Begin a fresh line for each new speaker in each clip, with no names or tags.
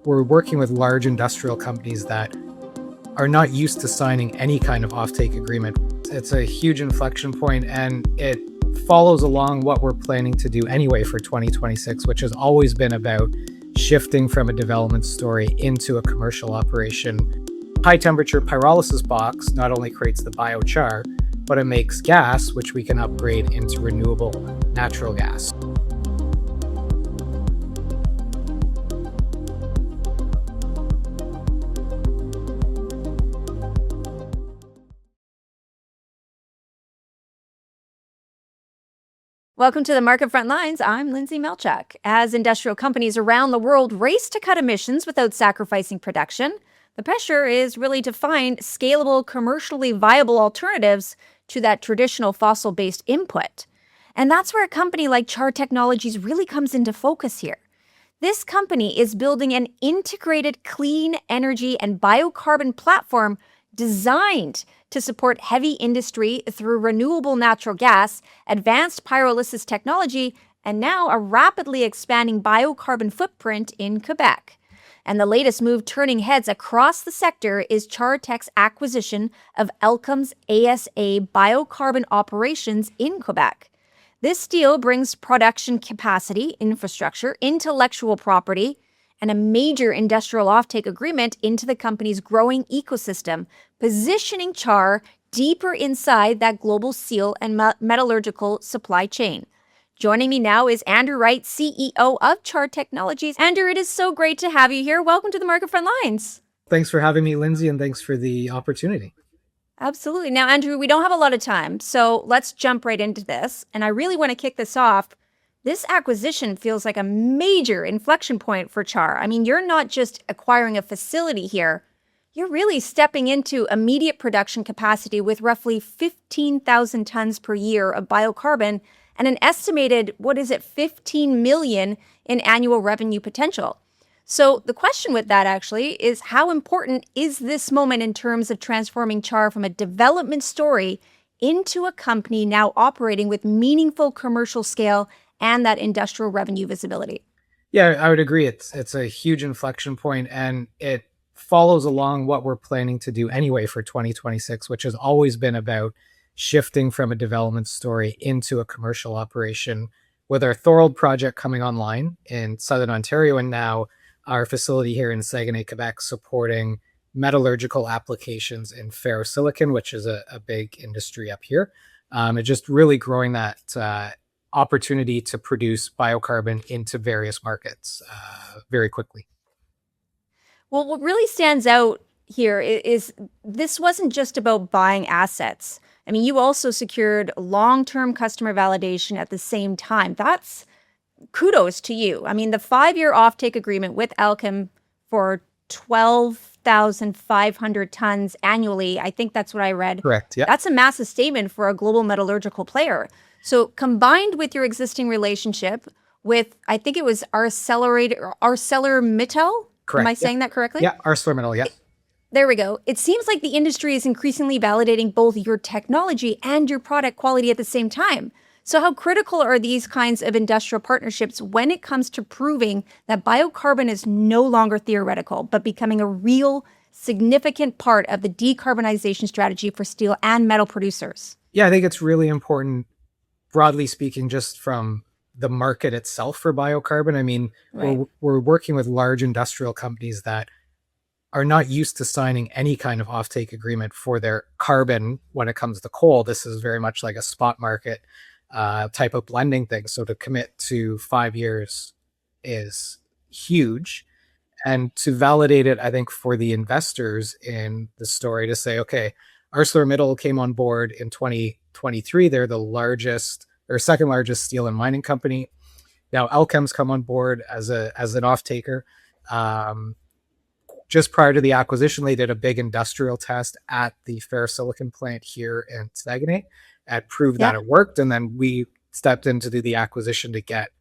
we're working with large industrial companies that are not used to signing any kind of offtake agreement. It's a huge inflection point, and it follows along what we're planning to do anyway for 2026, which has always been about shifting from a development story into a commercial operation. High temperature pyrolysis box not only creates the biochar, but it makes gas, which we can upgrade into renewable natural gas.
Welcome to the Market Frontlines. I'm Lyndsay Malchuk. As industrial companies around the world race to cut emissions without sacrificing production, the pressure is really to find scalable, commercially viable alternatives to that traditional fossil-based input. And that's where a company like CHAR Technologies really comes into focus here. This company is building an integrated clean energy and biocarbon platform designed to support heavy industry through renewable natural gas, advanced pyrolysis technology, and now a rapidly expanding biocarbon footprint in Quebec. And the latest move turning heads across the sector is CHAR Tech's acquisition of Elkem ASA biocarbon operations in Quebec. This deal brings production capacity, infrastructure, intellectual property, and a major industrial offtake agreement into the company's growing ecosystem, positioning CHAR deeper inside that global steel and metallurgical supply chain. Joining me now is Andrew Wright, CEO of CHAR Technologies. Andrew, it is so great to have you here. Welcome to the Market Frontlines.
Thanks for having me, Lyndsay, and thanks for the opportunity.
Absolutely. Now, Andrew, we don't have a lot of time, so let's jump right into this. And I really want to kick this off. This acquisition feels like a major inflection point for CHAR. I mean, you're not just acquiring a facility here. You're really stepping into immediate production capacity with roughly 15,000 tons per year of biocarbon and an estimated, 15 million in annual revenue potential. So the question with that actually is, how important is this moment in terms of transforming CHAR from a development story into a company now operating with meaningful commercial scale and that industrial revenue visibility?
Yeah, I would agree. It's a huge inflection point, and it follows along what we're planning to do anyway for 2026, which has always been about shifting from a development story into a commercial operation, with our Thorold project coming online in Southern Ontario, and now our facility here in Saguenay, Quebec, supporting metallurgical applications in ferrosilicon, which is a big industry up here. And just really growing that opportunity to produce biocarbon into various markets very quickly.
Well, what really stands out here is this wasn't just about buying assets. I mean, you also secured long-term customer validation at the same time. That's kudos to you. I mean, the 5-year offtake agreement with Elkem for 12,500 tons annually, I think that's what I read.
Correct, yeah.
That's a massive statement for a global metallurgical player. So combined with your existing relationship with, I think it was ArcelorMittal?
Correct.
Am I saying that correctly?
Yeah, ArcelorMittal, yeah.
There we go. It seems like the industry is increasingly validating both your technology and your product quality at the same time. So how critical are these kinds of industrial partnerships when it comes to proving that biocarbon is no longer theoretical, but becoming a real significant part of the decarbonization strategy for steel and metal producers?
Yeah, I think it's really important, broadly speaking, just from the market itself for biocarbon. I mean,
Right.
we're working with large industrial companies that are not used to signing any kind of offtake agreement for their carbon when it comes to coal. This is very much like a spot market type of blending thing. So to commit to 5 years is huge. And to validate it, I think for the investors in the story to say, okay, ArcelorMittal came on board in 2023. They're the largest or second largest steel and mining company. Now Elkem's come on board as an off-taker. Just prior to the acquisition, they did a big industrial test at the ferrosilicon plant here in Saguenay and proved that it worked. And then we stepped in to do the acquisition to get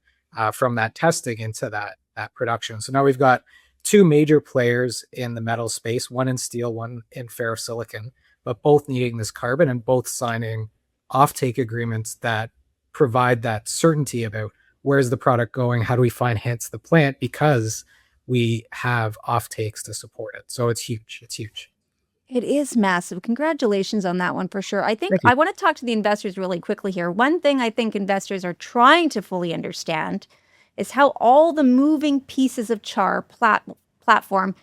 from that testing into that production. So now we've got two major players in the metal space, one in steel, one in ferrosilicon, but both needing this carbon and both signing offtake agreements that provide that certainty about where's the product going, how do we finance the plant, because we have offtakes to support it. So it's huge. It's huge.
It is massive. Congratulations on that one for sure. I think
Thank you.
I want to talk to the investors really quickly here. One thing I think investors are trying to fully understand is how all the moving pieces of CHAR platform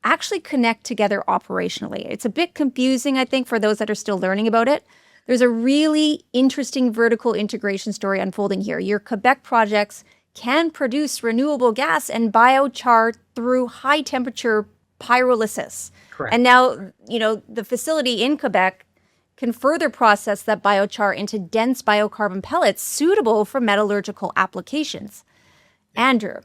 actually connect together operationally. It's a bit confusing, I think, for those that are still learning about it. There's a really interesting vertical integration story unfolding here. Your Quebec projects can produce renewable gas and biochar through high temperature pyrolysis.
Correct.
And now, the facility in Quebec can further process that biochar into dense biocarbon pellets suitable for metallurgical applications. Andrew,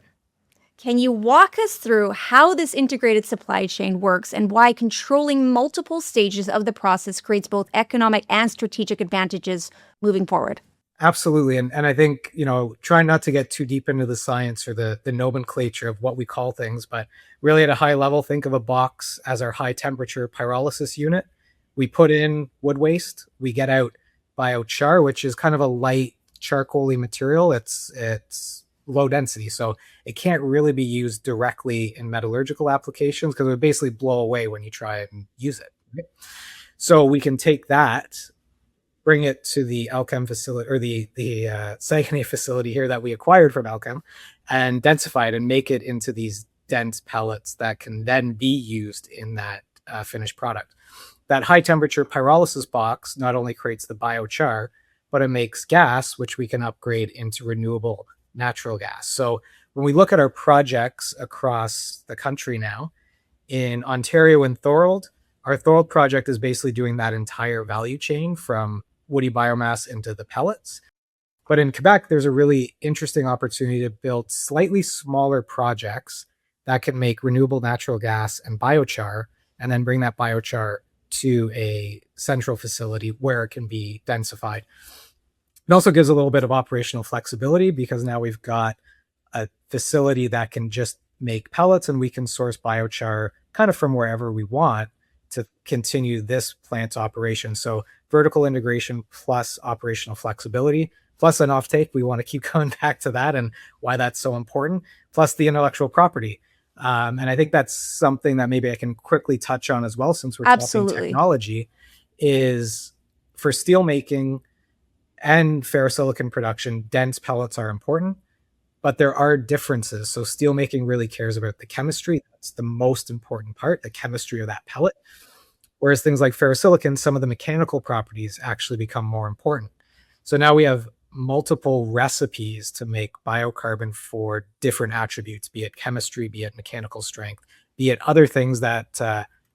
can you walk us through how this integrated supply chain works and why controlling multiple stages of the process creates both economic and strategic advantages moving forward?
Absolutely. And I think, try not to get too deep into the science or the nomenclature of what we call things, but really at a high level, think of a box as our high temperature pyrolysis unit. We put in wood waste, we get out biochar, which is kind of a light charcoaly material. It's low density. So it can't really be used directly in metallurgical applications because it would basically blow away when you try and use it. Right? So we can take that, bring it to the Elkem facility or the Saguenay facility here that we acquired from Elkem and densify it and make it into these dense pellets that can then be used in that finished product. That high temperature pyrolysis box not only creates the biochar, but it makes gas, which we can upgrade into renewable natural gas. So when we look at our projects across the country now, in Ontario and Thorold, our Thorold project is basically doing that entire value chain from woody biomass into the pellets. But in Quebec, there's a really interesting opportunity to build slightly smaller projects that can make renewable natural gas and biochar, and then bring that biochar to a central facility where it can be densified. It also gives a little bit of operational flexibility because now we've got a facility that can just make pellets and we can source biochar kind of from wherever we want to continue this plant's operation. So vertical integration plus operational flexibility, plus an offtake. We want to keep going back to that and why that's so important, plus the intellectual property. And I think that's something that maybe I can quickly touch on as well, since we're talking technology, is for steel making and ferrosilicon production, dense pellets are important, but there are differences. So steel making really cares about the chemistry. That's the most important part, the chemistry of that pellet. Whereas things like ferrosilicon, some of the mechanical properties actually become more important. So now we have multiple recipes to make biocarbon for different attributes, be it chemistry, be it mechanical strength, be it other things that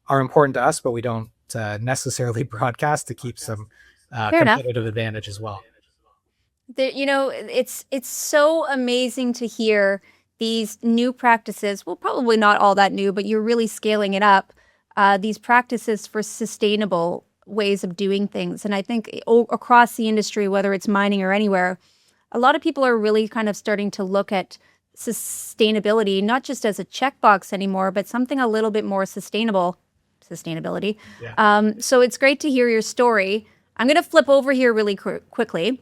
are important to us, but we don't necessarily broadcast to keep some competitive advantage as well.
It's so amazing to hear these new practices. Well, probably not all that new, but you're really scaling it up. These practices for sustainable ways of doing things. And I think across the industry, whether it's mining or anywhere, a lot of people are really kind of starting to look at sustainability, not just as a checkbox anymore, but something a little bit more sustainability. Yeah. So it's great to hear your story. I'm going to flip over here really quickly.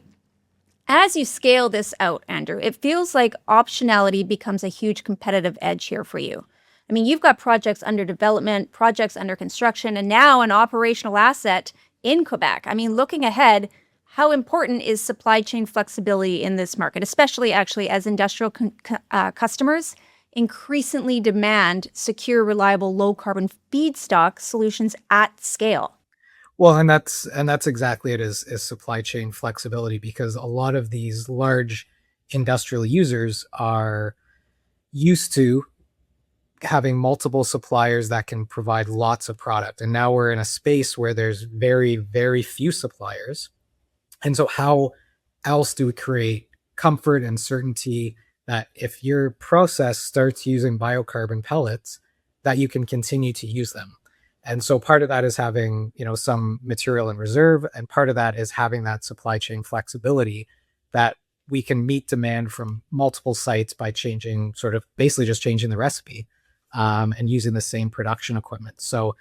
As you scale this out, Andrew, it feels like optionality becomes a huge competitive edge here for you. I mean, you've got projects under development, projects under construction, and now an operational asset in Quebec. I mean, looking ahead, how important is supply chain flexibility in this market, especially actually as industrial customers increasingly demand secure, reliable, low-carbon feedstock solutions at scale?
Well, and that's exactly it, is supply chain flexibility, because a lot of these large industrial users are used to having multiple suppliers that can provide lots of product. And now we're in a space where there's very, very few suppliers. And so how else do we create comfort and certainty that if your process starts using biocarbon pellets, that you can continue to use them? And so part of that is having, some material in reserve. And part of that is having that supply chain flexibility that we can meet demand from multiple sites by basically just changing the recipe. And using the same production equipment. So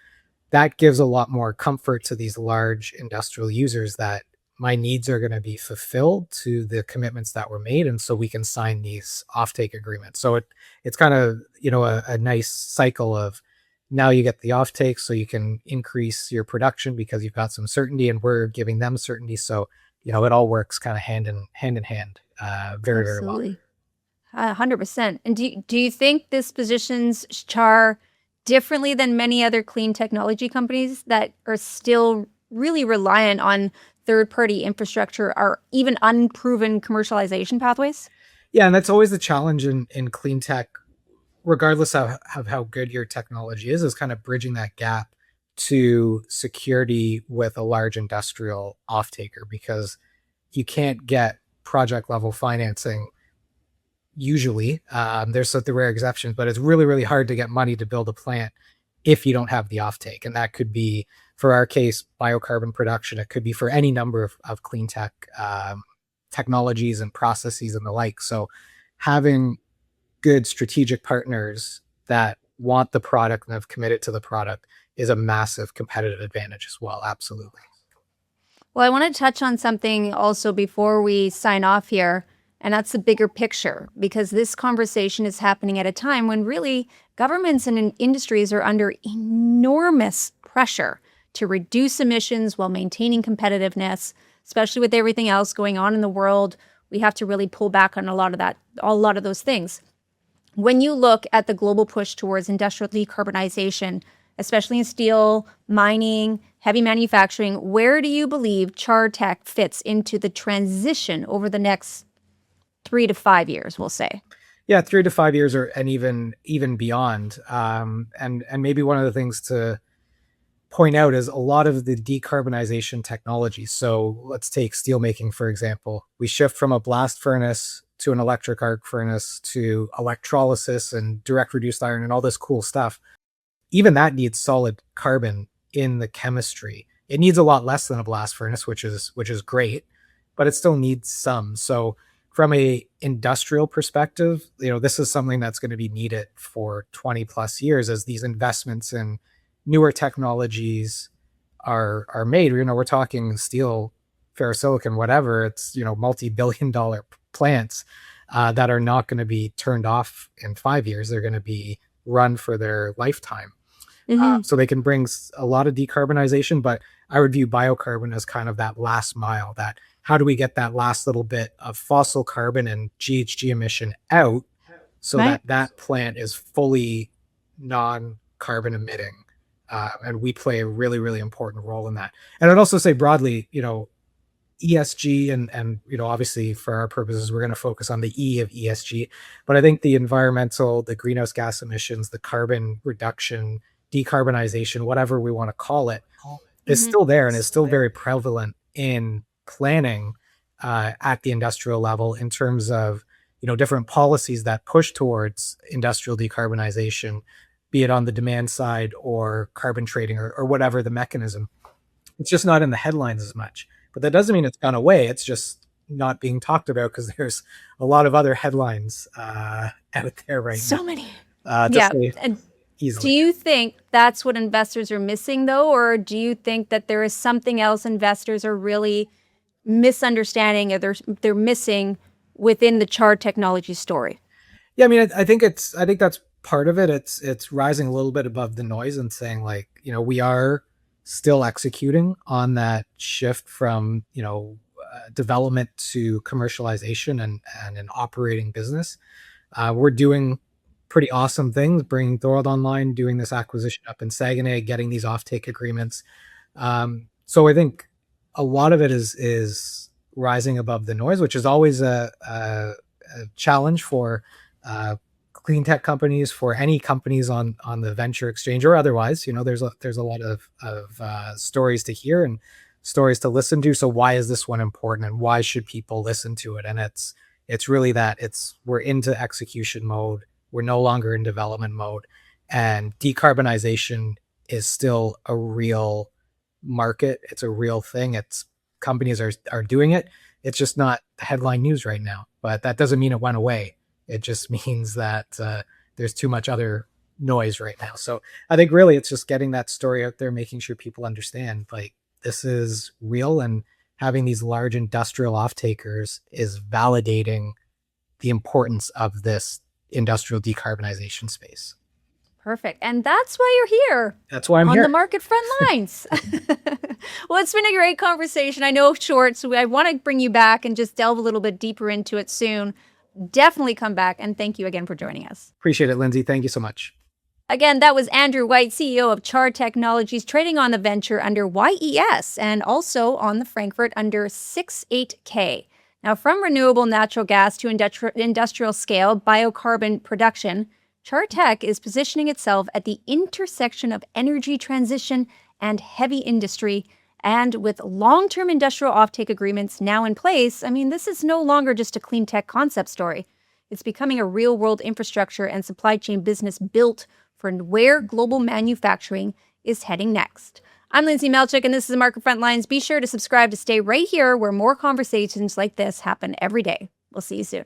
that gives a lot more comfort to these large industrial users that my needs are going to be fulfilled to the commitments that were made, and so we can sign these offtake agreements. So it's kind of, a nice cycle of, now you get the offtake, so you can increase your production because you've got some certainty, and we're giving them certainty. So it all works kind of hand in hand, very, very well.
Absolutely. 100%. And do you think this positions CHAR differently than many other clean technology companies that are still really reliant on third-party infrastructure or even unproven commercialization pathways?
Yeah, and that's always the challenge in clean tech, regardless of how good your technology is kind of bridging that gap to security with a large industrial off-taker, because you can't get project level financing usually. There's the rare exceptions, but it's really, really hard to get money to build a plant if you don't have the offtake. And that could be, for our case, biocarbon production. It could be for any number of clean tech technologies and processes and the like. So having good strategic partners that want the product and have committed to the product is a massive competitive advantage as well. Absolutely.
Well, I want to touch on something also before we sign off here, and that's the bigger picture, because this conversation is happening at a time when really governments and industries are under enormous pressure to reduce emissions while maintaining competitiveness, especially with everything else going on in the world. We have to really pull back on a lot of those things. When you look at the global push towards industrial decarbonization, especially in steel, mining, heavy manufacturing, where do you believe CHAR Tech fits into the transition over the next 3 to 5 years, we'll say?
Yeah, 3 to 5 years, and even beyond. And maybe one of the things to point out is a lot of the decarbonization technologies. So let's take steelmaking, for example. We shift from a blast furnace to an electric arc furnace to electrolysis and direct reduced iron and all this cool stuff. Even that needs solid carbon in the chemistry. It needs a lot less than a blast furnace, which is great, but it still needs some. So from a industrial perspective, this is something that's going to be needed for 20 plus years as these investments in newer technologies are made. We're talking steel, ferrosilicon, whatever. It's, multi-billion-dollar plants that are not going to be turned off in 5 years. They're going to be run for their lifetime. So they can bring a lot of decarbonization, but I would view biocarbon as kind of that last mile, that how do we get that last little bit of fossil carbon and GHG emission out so that plant is fully non-carbon emitting. And we play a really, really important role in that. And I'd also say broadly, ESG and obviously for our purposes, we're going to focus on the E of ESG, but I think the environmental, the greenhouse gas emissions, the carbon reduction, decarbonization, whatever we want to call it, is still there and is still very prevalent in planning at the industrial level in terms of, different policies that push towards industrial decarbonization, be it on the demand side or carbon trading or whatever the mechanism. It's just not in the headlines as much. But that doesn't mean it's gone away. It's just not being talked about because there's a lot of other headlines out there right now.
So many.
Yeah. And easily.
Do you think that's what investors are missing, though? Or do you think that there is something else investors are really misunderstanding or they're missing within the CHAR technology story?
Yeah, I mean, I think that's part of it. It's rising a little bit above the noise and saying, like, we are still executing on that shift from development to commercialization and an operating business. We're doing pretty awesome things, bringing Thorold online, doing this acquisition up in Saguenay, getting these offtake agreements. So I think a lot of it is rising above the noise, which is always a challenge for clean tech companies, for any companies on the venture exchange or otherwise. There's a lot of stories to hear and stories to listen to. So why is this one important, and why should people listen to it? And it's really that we're into execution mode. We're no longer in development mode, and decarbonization is still a real market. It's a real thing. Companies are doing it. It's just not headline news right now, but that doesn't mean it went away. It just means that there's too much other noise right now. So I think really it's just getting that story out there, making sure people understand, like, this is real and having these large industrial off-takers is validating the importance of this industrial decarbonization space.
Perfect. And that's why you're here.
That's why I'm
on
here.
the Market Frontlines. Well, it's been a great conversation. I know short, so I want to bring you back and just delve a little bit deeper into it soon. Definitely come back. And thank you again for joining us.
Appreciate it, Lyndsay. Thank you so much.
Again, that was Andrew White, CEO of CHAR Technologies, trading on the venture under YES and also on the Frankfurt under 68K. Now, from renewable natural gas to industrial scale biocarbon production, CHAR Tech is positioning itself at the intersection of energy transition and heavy industry. And with long-term industrial offtake agreements now in place, I mean, this is no longer just a clean tech concept story. It's becoming a real-world infrastructure and supply chain business built for where global manufacturing is heading next. I'm Lyndsay Malchuk, and this is Market Frontlines. Be sure to subscribe to stay right here where more conversations like this happen every day. We'll see you soon.